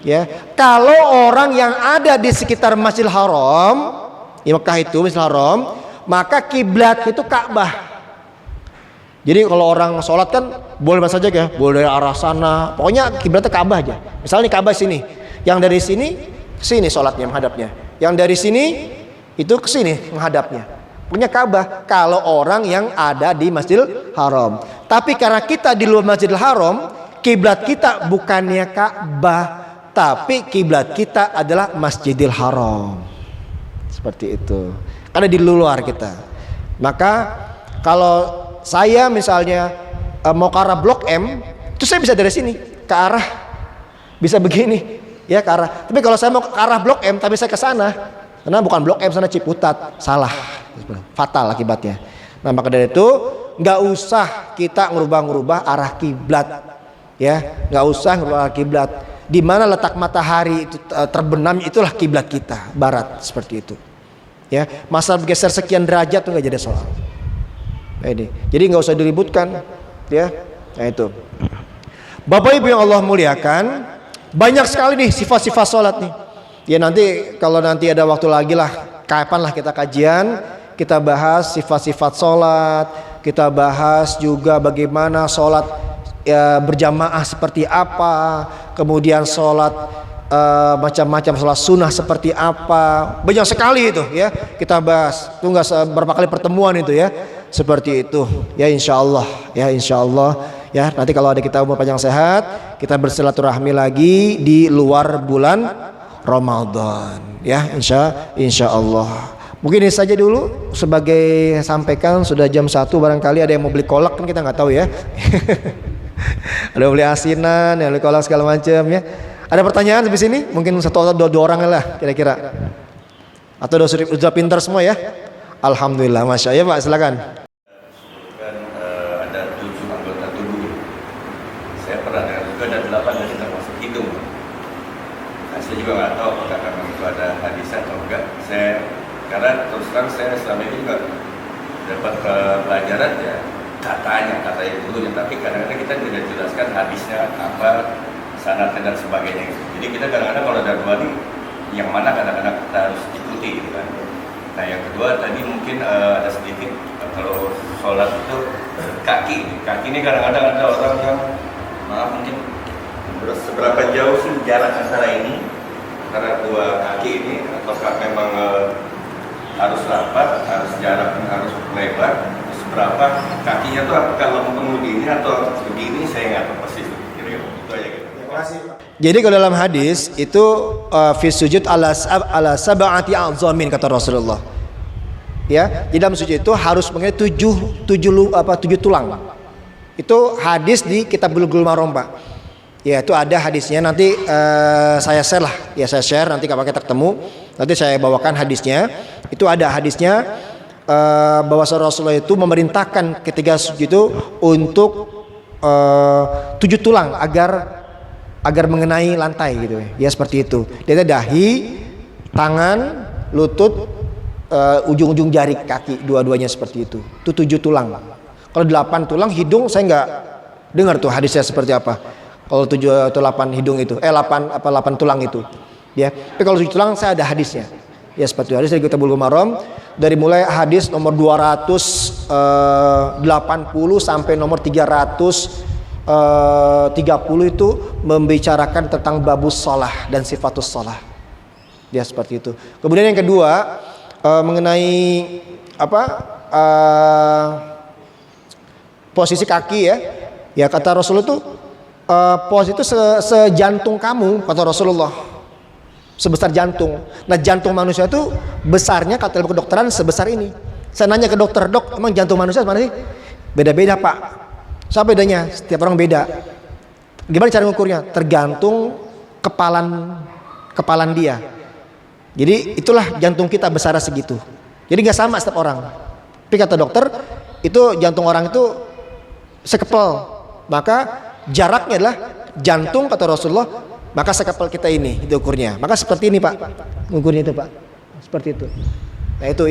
ya. Kalau orang yang ada di sekitar Masjidil Haram, di Mekah itu Masjidil Haram, maka kiblat itu Ka'bah. Jadi kalau orang sholat kan boleh mana saja ya, boleh dari arah sana, pokoknya kiblatnya Ka'bah aja. Misalnya Ka'bah sini, yang dari sini ke sini sholatnya menghadapnya, yang dari sini itu ke sini menghadapnya. Punya Ka'bah kalau orang yang ada di Masjidil Haram. Tapi karena kita di luar Masjidil Haram, kiblat kita bukannya Ka'bah, tapi kiblat kita adalah Masjidil Haram. Seperti itu. Karena di luar kita. Maka kalau saya misalnya mau ke arah Blok M, itu saya bisa dari sini ke arah, bisa begini, ya, ke arah. Tapi kalau saya mau ke arah Blok M tapi saya ke sana, karena bukan Blok M, sana Ciputat, salah, fatal akibatnya. Nah, maka dari itu nggak usah kita ngerubah arah kiblat, ya, nggak usah ngerubah arah kiblat. Di mana letak matahari itu terbenam, itulah kiblat kita, barat, seperti itu. Ya, masalah bergeser sekian derajat itu nggak jadi soal. Nah, ini, jadi nggak usah diributkan, ya. Nah itu. Bapak Ibu yang Allah muliakan, banyak sekali nih sifat-sifat sholat nih. Ya nanti kalau nanti ada waktu lagi lah, kapan lah kita kajian, kita bahas sifat-sifat sholat, kita bahas juga bagaimana sholat ya, berjamaah seperti apa, kemudian sholat macam-macam sholat sunnah seperti apa, banyak sekali itu ya kita bahas. Itu nggak berapa kali pertemuan itu ya, seperti itu ya, insya Allah ya, insya Allah ya. Nanti kalau ada kita umur panjang sehat, kita bersilaturahmi lagi di luar bulan Ramadan ya, insya Allah. Mungkin ini saja dulu sebagai sampaikan, sudah jam 1, barangkali ada yang mau beli kolak, kan kita nggak tahu ya. Ada yang beli asinan, yang beli kolak segala macam ya. Ada pertanyaan sampai sini? Mungkin satu atau dua orang lah kira-kira. Atau sudah pintar semua ya? Alhamdulillah, masya Allah. Ya Pak, silakan. Ada 7 anggota tubuh. Saya pernah dengar juga ada 8 dari termasuk hidung. Nah, saya juga nggak tahu apakah memang itu ada hadis atau enggak. Karena terus terang saya selama ini juga dapat pelajaran ya kata yang dulunya, tapi kadang-kadang kita tidak jelaskan hadisnya apa, sanadnya dan sebagainya. Jadi kita kadang-kadang kalau ada dua nih, yang mana kadang-kadang kita harus ikuti gitu kan. Nah yang kedua tadi mungkin ada sedikit kalau sholat itu kaki ini kadang-kadang ada orang yang maaf mungkin seberapa jauh sih jarak antara ini antara dua kaki ini, ataukah memang harus rapat, harus jaraknya harus lebar, seberapa kakinya tuh apakah lempeng begini atau begini, saya nggak tahu persis. Kira-kira itu aja gitu. Jadi kalau dalam hadis itu fi sujud ala sab'ati a'zamin kata Rasulullah. Ya, di dalam sujud itu harus mengenai 7 tulang. Itu hadis di kitab Bulughul Maram, Pak. Ya, itu ada hadisnya, nanti saya share lah. Ya, saya share nanti kalau kita ketemu, nanti saya bawakan hadisnya. Itu ada hadisnya bahwa Rasulullah itu memerintahkan ketika sujud itu untuk 7 tulang agar mengenai lantai gitu ya, seperti itu. Dia dahi, tangan, lutut, ujung-ujung jari kaki, dua-duanya seperti itu. Itu 7 tulang. Kalau 8 tulang hidung saya nggak dengar tuh hadisnya seperti apa. Kalau 7 atau 8 hidung itu, 8 tulang itu, ya. Tapi kalau 7 tulang saya ada hadisnya, ya seperti hadis dari Kitabul Maram, dari mulai hadis nomor 280 sampai nomor 330 itu membicarakan tentang babus shalah dan sifatus shalah, ya seperti itu. Kemudian yang kedua mengenai posisi kaki, ya kata Rasulullah itu posisi itu sejantung kamu, kata Rasulullah, sebesar jantung. Nah jantung manusia itu besarnya kata ilmu kedokteran sebesar ini. Saya nanya ke dokter, dok emang jantung manusia mana sih? Beda-beda pak. Sama bedanya, setiap orang beda. Gimana cara mengukurnya? Tergantung kepalan dia. Jadi itulah jantung kita besar segitu. Jadi nggak sama setiap orang. Tapi kata dokter itu jantung orang itu sekepel, maka jaraknya adalah jantung kata Rasulullah, maka sekepel kita ini itu ukurnya. Maka seperti ini pak, ukurnya itu pak, seperti itu. Nah itu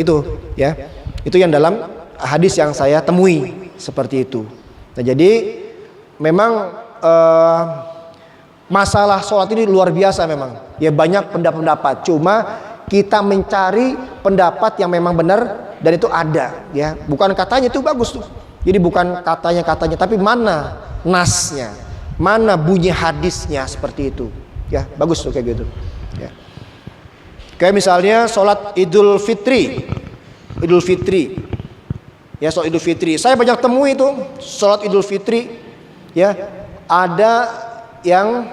ya, itu yang dalam hadis yang saya temui seperti itu. Nah jadi memang masalah sholat ini luar biasa memang. Ya banyak pendapat, cuma kita mencari pendapat yang memang benar dan itu ada, ya. Bukan katanya itu bagus tuh. Jadi bukan katanya, tapi mana nasnya, mana bunyi hadisnya seperti itu, ya bagus tuh kayak gitu. Ya. Kayak misalnya sholat Idul Fitri, ya sholat Idul Fitri. Saya banyak temui itu sholat Idul Fitri, ya ada yang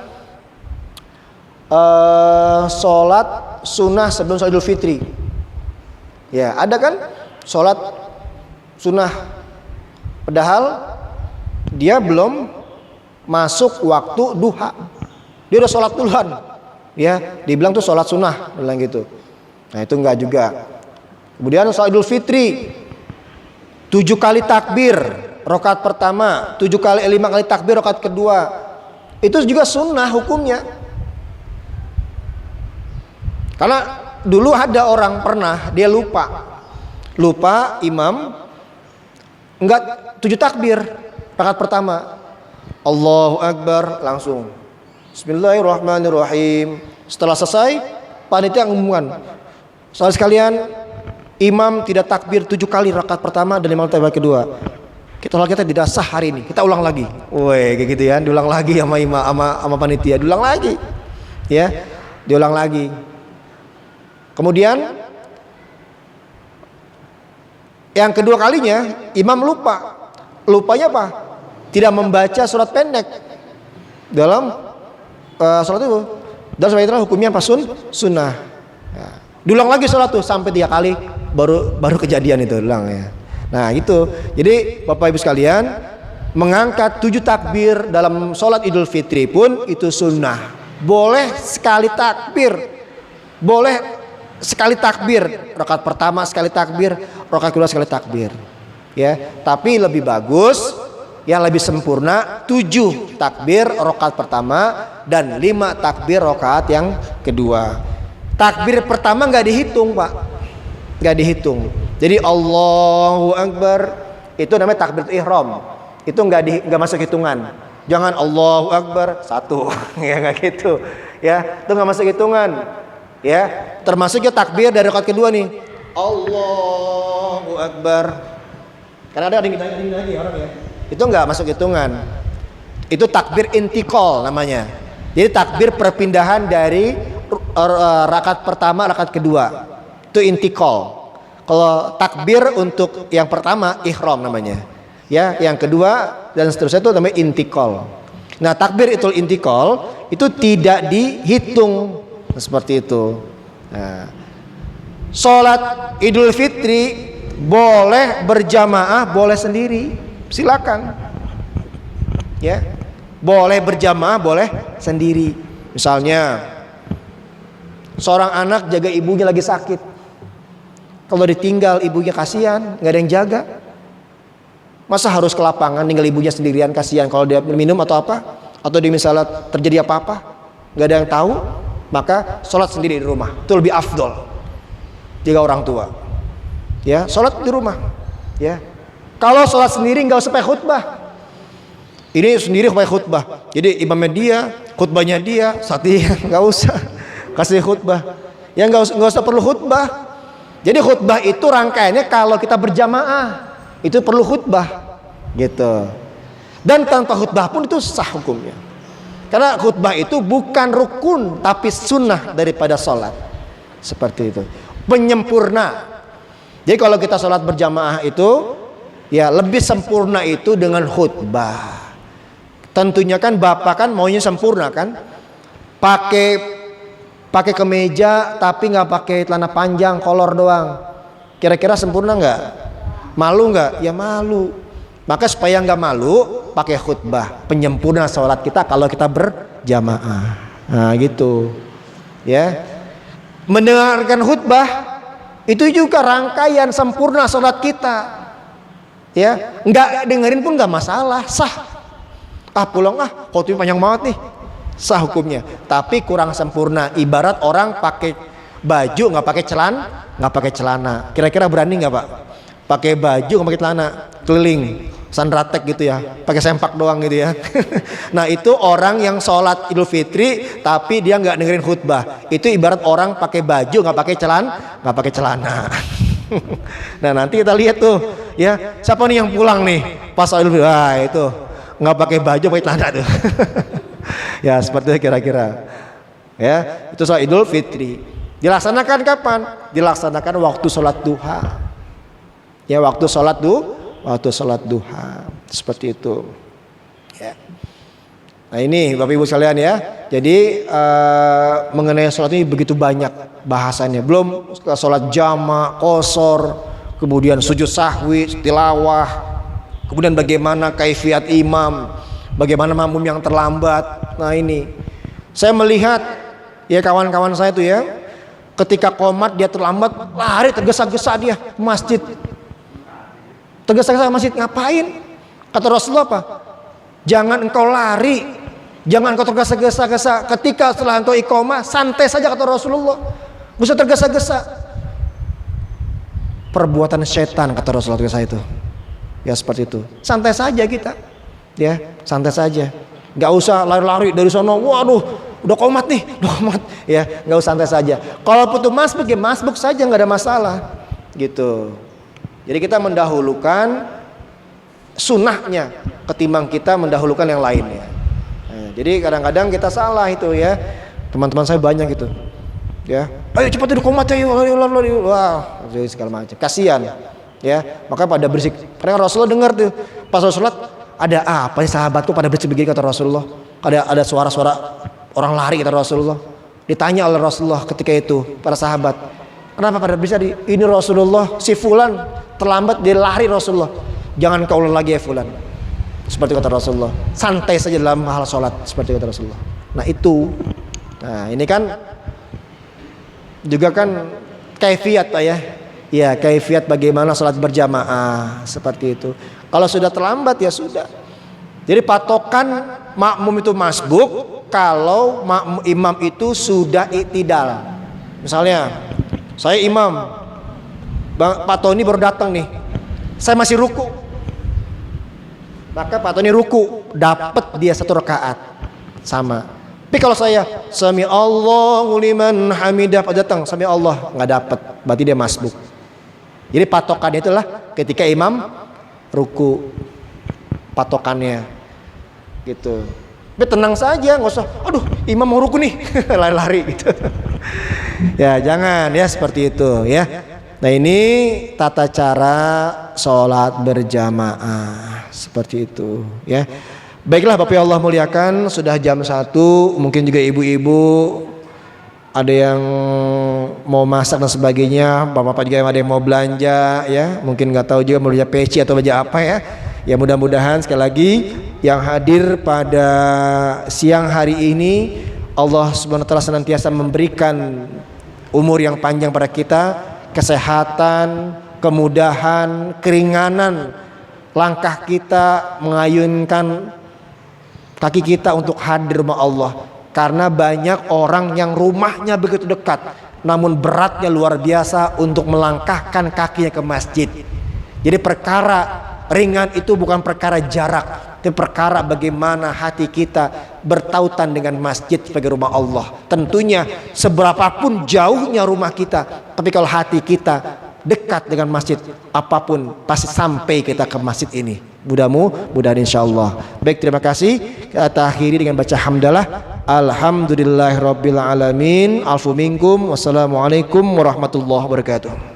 sholat sunnah sebelum sholat Idul Fitri, ya ada kan sholat sunnah. Padahal dia belum masuk waktu duha, dia udah sholat duluan, ya dibilang tuh sholat sunnah, bilang gitu. Nah itu enggak juga. Kemudian sholat Idul Fitri 7 kali takbir rakaat pertama, 5 kali takbir rakaat kedua, itu juga sunnah hukumnya. Karena dulu ada orang pernah dia lupa imam enggak 7 takbir rakaat pertama, Allahu Akbar langsung Bismillahirrahmanirrahim. Setelah selesai panitia mengumumkan, saudara sekalian, imam tidak takbir 7 kali rakaat pertama dan 5 kali takbir kedua. Kita tidak sah hari ini, kita ulang lagi. Woi kayak gitu ya, diulang lagi sama imam sama panitia, diulang lagi, ya diulang lagi. Kemudian yang kedua kalinya imam lupanya apa? Tidak membaca surat pendek dalam sholat itu. Dan sebab itulah hukumnya apa? Sunnah. Ya. Diulang lagi sholat tuh sampai 3 kali baru kejadian itu ulang ya. Nah itu. Jadi Bapak Ibu sekalian, mengangkat 7 takbir dalam sholat Idul Fitri pun itu sunnah. Boleh sekali takbir, rakaat pertama sekali takbir, rakaat kedua sekali takbir, ya. Tapi lebih bagus, yang lebih sempurna 7 takbir rakaat pertama dan 5 takbir rakaat yang kedua. Takbir pertama nggak dihitung pak, nggak dihitung. Jadi Allahu Akbar itu namanya takbir ihram, itu nggak masuk hitungan. Jangan Allahu Akbar 1, ya nggak gitu, ya itu nggak masuk hitungan. Ya, termasuknya takbir dari rakaat kedua nih. Allahu Akbar. Karena ada yang ditanya lagi orang ya. Itu enggak masuk hitungan. Itu takbir intikal namanya. Jadi takbir perpindahan dari rakaat pertama rakaat kedua. Itu intikal. Kalau takbir untuk yang pertama ihram namanya. Ya, yang kedua dan seterusnya itu namanya intikal. Nah, takbir itu intikal itu tidak dihitung. Seperti itu. Nah, sholat Idul Fitri boleh berjamaah, boleh sendiri, silakan. Ya, boleh berjamaah, boleh sendiri. Misalnya, seorang anak jaga ibunya lagi sakit. Kalau ditinggal ibunya kasihan, nggak ada yang jaga. Masa harus ke lapangan tinggal ibunya sendirian, kasihan kalau dia minum atau apa, atau dia misalnya terjadi apa-apa, nggak ada yang tahu. Maka sholat sendiri di rumah itu lebih afdol jika orang tua, Ya, sholat di rumah. Ya, kalau sholat sendiri nggak usah pakai khutbah. Ini sendiri pakai khutbah. Jadi imamnya dia, khutbahnya dia, satya nggak usah kasih khutbah. Ya nggak usah perlu khutbah. Jadi khutbah itu rangkaiannya kalau kita berjamaah itu perlu khutbah, gitu. Dan tanpa khutbah pun itu sah hukumnya. Karena khutbah itu bukan rukun tapi sunnah daripada sholat. Seperti itu. Penyempurna. Jadi kalau kita sholat berjamaah itu ya lebih sempurna itu dengan khutbah. Tentunya kan bapak kan maunya sempurna kan, pakai kemeja tapi nggak pakai celana panjang kolor doang. Kira-kira sempurna nggak? Malu nggak? Ya malu. Maka supaya nggak malu pakai khutbah, penyempurna sholat kita kalau kita berjamaah. Nah gitu ya. Mendengarkan khutbah itu juga rangkaian sempurna sholat kita. Ya, nggak dengerin pun nggak masalah, sah. Pulang khutbah panjang banget nih, sah hukumnya. Tapi kurang sempurna. Ibarat orang pakai baju nggak pakai celana. Kira-kira berani nggak pak? Pakai baju nggak pakai celana, keliling, sandratek gitu ya, pakai sempak doang gitu ya. Nah itu orang yang sholat Idul Fitri tapi dia nggak dengerin khutbah. Itu ibarat orang pakai baju nggak pakai celana. Nah nanti kita lihat tuh ya, siapa nih yang pulang nih pas Idul Fitri? Wah itu nggak pakai baju pakai celana tuh. Ya seperti itu kira-kira. Ya itu soal Idul Fitri. Dilaksanakan kapan? Dilaksanakan waktu sholat duha. Ya waktu sholat duha seperti itu. Ya. Nah ini Bapak Ibu sekalian ya. Jadi mengenai sholat ini begitu banyak bahasannya. Belum sholat jama, qosor, kemudian sujud sahwi, tilawah, kemudian bagaimana kaifiat imam, bagaimana makmum yang terlambat. Nah ini saya melihat ya kawan-kawan saya itu ya, ketika qomat dia terlambat, lari tergesa-gesa dia ke masjid. Tergesa-gesa masjid ngapain? Kata Rasulullah apa? Jangan engkau lari, jangan engkau tergesa-gesa. Ketika setelah engkau iqomah, santai saja kata Rasulullah. Gak usah tergesa-gesa. Perbuatan setan kata Rasulullah itu. Ya seperti itu. Santai saja kita. Ya, santai saja. Gak usah lari-lari dari sono. Waduh, udah qomat nih, udah qomat. Ya, gak usah santai saja. Kalau butuh masbuk ya masbuk saja, nggak ada masalah. Gitu. Jadi kita mendahulukan sunnahnya ketimbang kita mendahulukan yang lainnya. Nah, jadi kadang-kadang kita salah itu ya. Teman-teman saya banyak gitu. Ya, ayo cepat udah qomat ya, wah, segala macam. Kasihan. Ya, maka pada berisik. Karena Rasulullah dengar tuh pas Rasulullah ada apa sih sahabatku pada berisik begini kata Rasulullah. Ada suara-suara orang lari kata Rasulullah. Ditanya oleh Rasulullah ketika itu para sahabat, kenapa pada bisa ini Rasulullah, si fulan terlambat dia lari Rasulullah. Jangan kau ulang lagi ya fulan. Seperti kata Rasulullah. Santai saja dalam hal sholat seperti kata Rasulullah. Nah itu. Nah ini kan juga kan kaifiat ya. Ya kaifiat bagaimana sholat berjamaah seperti itu. Kalau sudah terlambat ya sudah. Jadi patokan makmum itu masbuk kalau imam itu sudah i'tidal. Misalnya saya imam, Pak Tony baru datang nih, saya masih ruku, maka Pak Tony ruku, dapat dia 1 rakaat sama. Tapi kalau saya sami Allahu liman hamidah pas datang sami Allah nggak dapat, berarti dia masbuk. Jadi patokannya itulah ketika imam ruku, patokannya gitu. Tapi tenang saja, nggak usah, aduh imam mau ruku nih, lari-lari gitu. Ya jangan ya seperti itu ya. Nah ini tata cara sholat berjamaah seperti itu ya. Baiklah Bapak Allah muliakan, sudah jam 1, mungkin juga ibu-ibu ada yang mau masak dan sebagainya, bapak-bapak juga ada yang mau belanja ya, mungkin nggak tahu juga mau belanja peci atau belanja apa ya. Ya mudah-mudahan sekali lagi yang hadir pada siang hari ini Allah Subhanahu wa taala senantiasa memberikan umur yang panjang pada kita, kesehatan, kemudahan, keringanan langkah kita mengayunkan kaki kita untuk hadir rumah Allah. Karena banyak orang yang rumahnya begitu dekat namun beratnya luar biasa untuk melangkahkan kakinya ke masjid. Jadi perkara ringan itu bukan perkara jarak, tapi perkara bagaimana hati kita bertautan dengan masjid sebagai rumah Allah. Tentunya seberapapun jauhnya rumah kita, tapi kalau hati kita dekat dengan masjid, apapun pasti sampai kita ke masjid ini. Mudah-mudahan insyaallah. Baik, terima kasih. Kita akhiri dengan baca hamdalah. Alhamdulillahirabbil alamin. Alfu minkum. Wassalamualaikum warahmatullahi wabarakatuh.